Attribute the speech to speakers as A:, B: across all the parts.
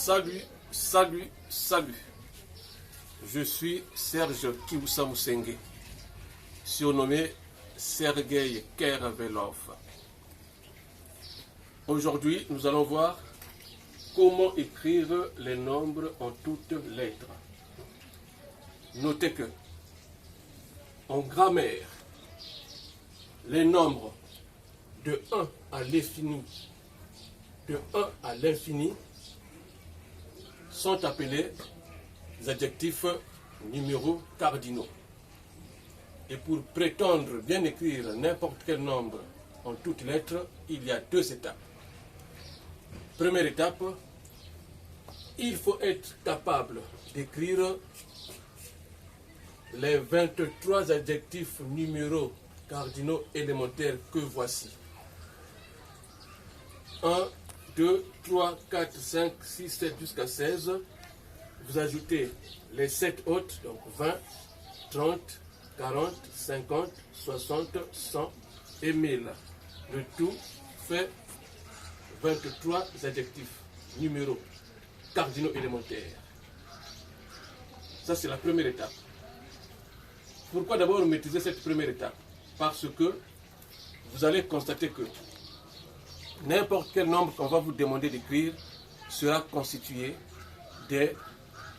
A: Salut, salut, salut. Je suis Serge Kibusa Musenge, surnommé Sergei Kervelov. Aujourd'hui, nous allons voir comment écrire les nombres en toutes lettres. Notez que, en grammaire, les nombres de 1 à l'infini, sont appelés des adjectifs numéros cardinaux. Et pour prétendre bien écrire n'importe quel nombre en toutes lettres, il y a deux étapes. Première étape, il faut être capable d'écrire les 23 adjectifs numéros cardinaux élémentaires que voici. 1, 2, 3, 4, 5, 6, 7 jusqu'à 16. Vous ajoutez les 7 autres, donc 20, 30, 40, 50, 60, 100 et 1000. Le tout fait 23 adjectifs numéros cardinaux élémentaires. Ça, c'est la première étape. Pourquoi d'abord maîtriser cette première étape? Parce que vous allez constater que n'importe quel nombre qu'on va vous demander d'écrire sera constitué des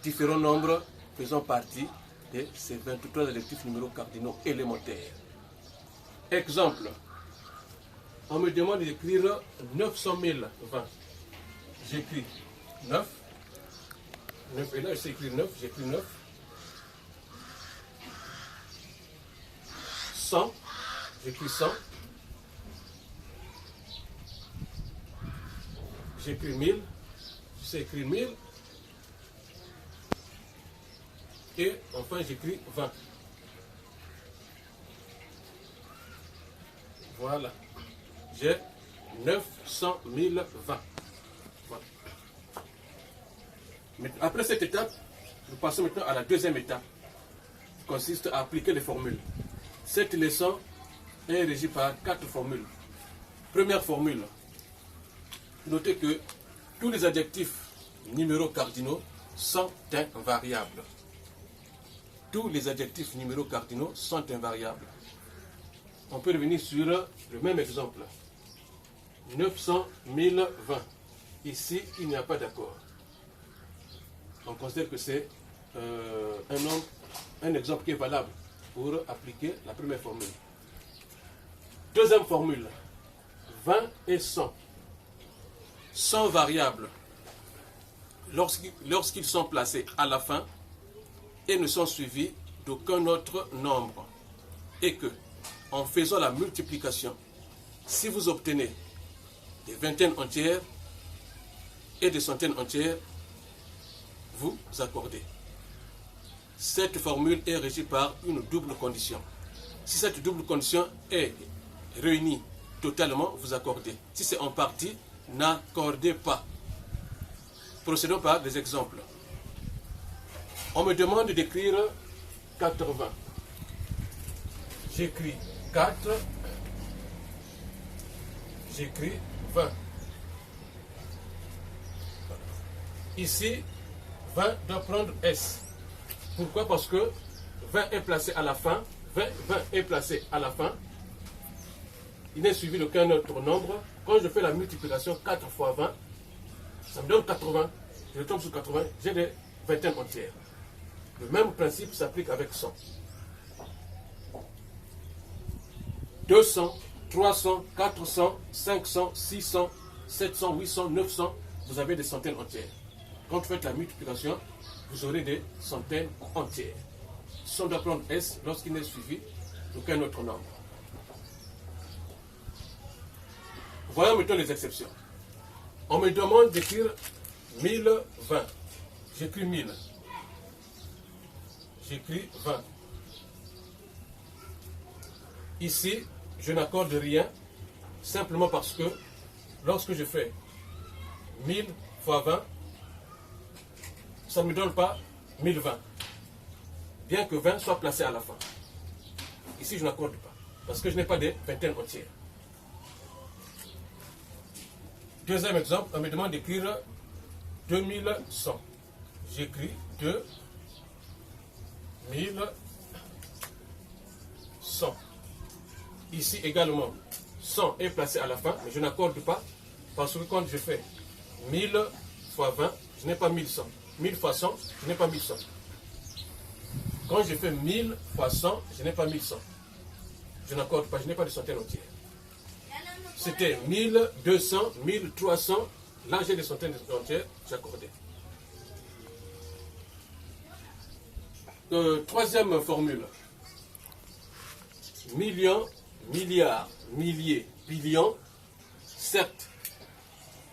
A: différents nombres faisant partie de ces 23 adjectifs numéros cardinaux élémentaires. Exemple, on me demande d'écrire 900 020. J'écris 9. 9 et là, je sais écrire 9, j'écris 9. 100, j'écris 100. J'écris 1000, je sais écrire 1000. Et enfin, j'écris 20. Voilà. J'ai 900 020. Voilà. Mais après cette étape, nous passons maintenant à la deuxième étape, qui consiste à appliquer les formules. Cette leçon est régie par 4 formules. Première formule. Notez que tous les adjectifs numéros cardinaux sont invariables. Tous les adjectifs numéros cardinaux sont invariables. On peut revenir sur le même exemple. 900 020. Ici, il n'y a pas d'accord. On considère que c'est un exemple qui est valable pour appliquer la première formule. Deuxième formule. 20 et 100 sont variables lorsqu'ils sont placés à la fin et ne sont suivis d'aucun autre nombre. Et que, en faisant la multiplication, si vous obtenez des vingtaines entières et des centaines entières, vous accordez. Cette formule est régie par une double condition. Si cette double condition est réunie totalement, vous accordez. Si c'est en partie, n'accordez pas. Procédons par des exemples. On me demande d'écrire 80. J'écris 4. J'écris 20. Ici, 20 doit prendre S. Pourquoi? Parce que 20 est placé à la fin. 20 est placé à la fin. Il n'est suivi d'aucun autre nombre. Quand je fais la multiplication 4 fois 20, ça me donne 80. Je tombe sur 80, j'ai des vingtaines entières. Le même principe s'applique avec 100. 200, 300, 400, 500, 600, 700, 800, 900, vous avez des centaines entières. Quand vous faites la multiplication, vous aurez des centaines entières. 100 doit prendre S lorsqu'il n'est suivi d'aucun autre nombre. Voilà maintenant les exceptions. On me demande d'écrire 1020. J'écris 1000. J'écris 20. Ici, je n'accorde rien, simplement parce que lorsque je fais 1000 fois 20, ça ne me donne pas 1020. Bien que 20 soit placé à la fin. Ici, je n'accorde pas, parce que je n'ai pas des vingtaines entières. Deuxième exemple, on me demande d'écrire 2100. J'écris 2100. Ici également, 100 est placé à la fin, mais je n'accorde pas parce que quand je fais 1000 fois 20, je n'ai pas 1100. 1000 fois 100, je n'ai pas 1100. Quand je fais 1000 fois 100, je n'ai pas 1100. Je n'accorde pas, je n'ai pas de centaines entières. C'était 1200, 1300. Là, j'ai des centaines entières, j'accordais. Troisième formule. Millions, milliards, milliers, billions, certes,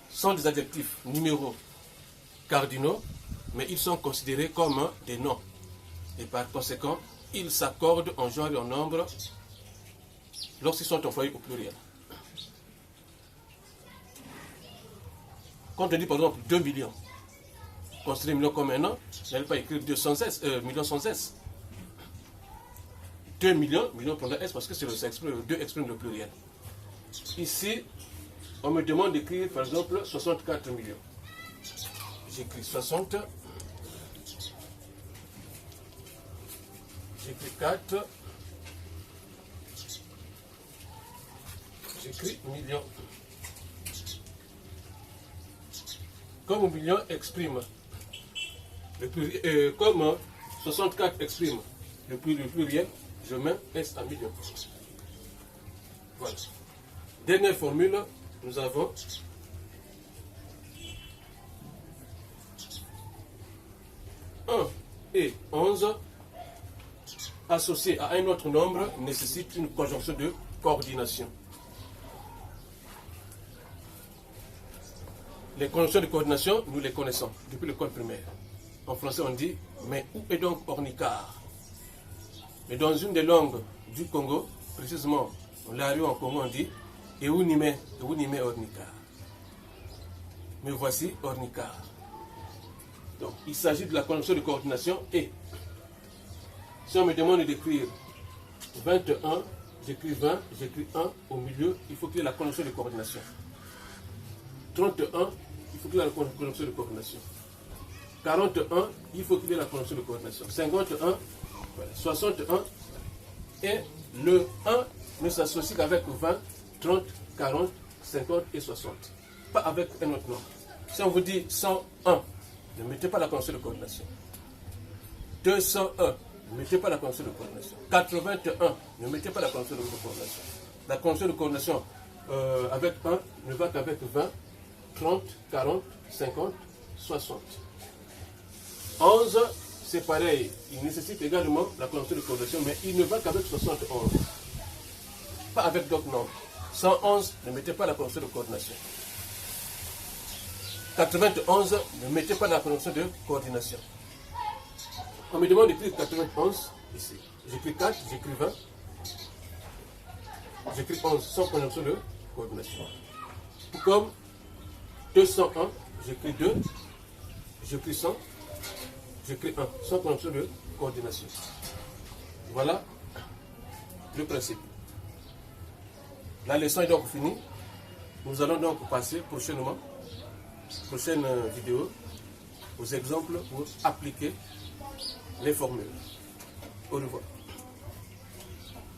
A: sont des adjectifs numéros cardinaux, mais ils sont considérés comme des noms. Et par conséquent, ils s'accordent en genre et en nombre lorsqu'ils sont employés au pluriel. Quand on dit par exemple 2 millions, considérer millions comme un nom, je n'allais pas écrire millions sans S. 2 millions, millions pour le S parce que c'est le 2 exprime le pluriel. Ici, on me demande d'écrire par exemple 64 millions. J'écris 60. J'écris 4. J'écris millions. Comme million exprime le pluriel, comme 64 exprime le pluriel, je mets S à million. Voilà. Dernière formule, nous avons 1 et 11 associés à un autre nombre nécessitent une conjonction de coordination. Les conjonctions de coordination, nous les connaissons depuis l'école primaire. En français, on dit « mais où est donc Ornicar ?» Mais dans une des langues du Congo, précisément en Lario en Congo, on dit « et où Nime Ornicar ?» Mais voici Ornicar. Donc, il s'agit de la conjonction de coordination et si on me demande d'écrire 21, j'écris 20, j'écris 1 au milieu, il faut qu'il y ait la conjonction de coordination. 31, il faut qu'il y ait la conjonction de coordination. 41, il faut qu'il y ait la conjonction de coordination. 51, voilà, 61, et le 1 ne s'associe qu'avec 20, 30, 40, 50 et 60. Pas avec un autre nombre. Si on vous dit 101, ne mettez pas la conjonction de coordination. 201, ne mettez pas la conjonction de coordination. 81, ne mettez pas la conjonction de coordination. La conjonction de coordination avec 1 ne va qu'avec 20, 30, 40, 50, 60. 11, c'est pareil. Il nécessite également la conjonction de coordination, mais il ne va qu'avec 71. Pas avec d'autres nombres. 111, ne mettez pas la conjonction de coordination. 91, ne mettez pas la conjonction de coordination. On me demande d'écrire 91 ici. J'écris 4, j'écris 20. J'écris 11 sans conjonction de coordination. Tout comme 201, j'écris 2, j'écris 100, j'écris 1, sans conjonction de coordination. Voilà le principe. La leçon est donc finie. Nous allons donc passer prochainement, prochaine vidéo, aux exemples pour appliquer les formules. Au revoir.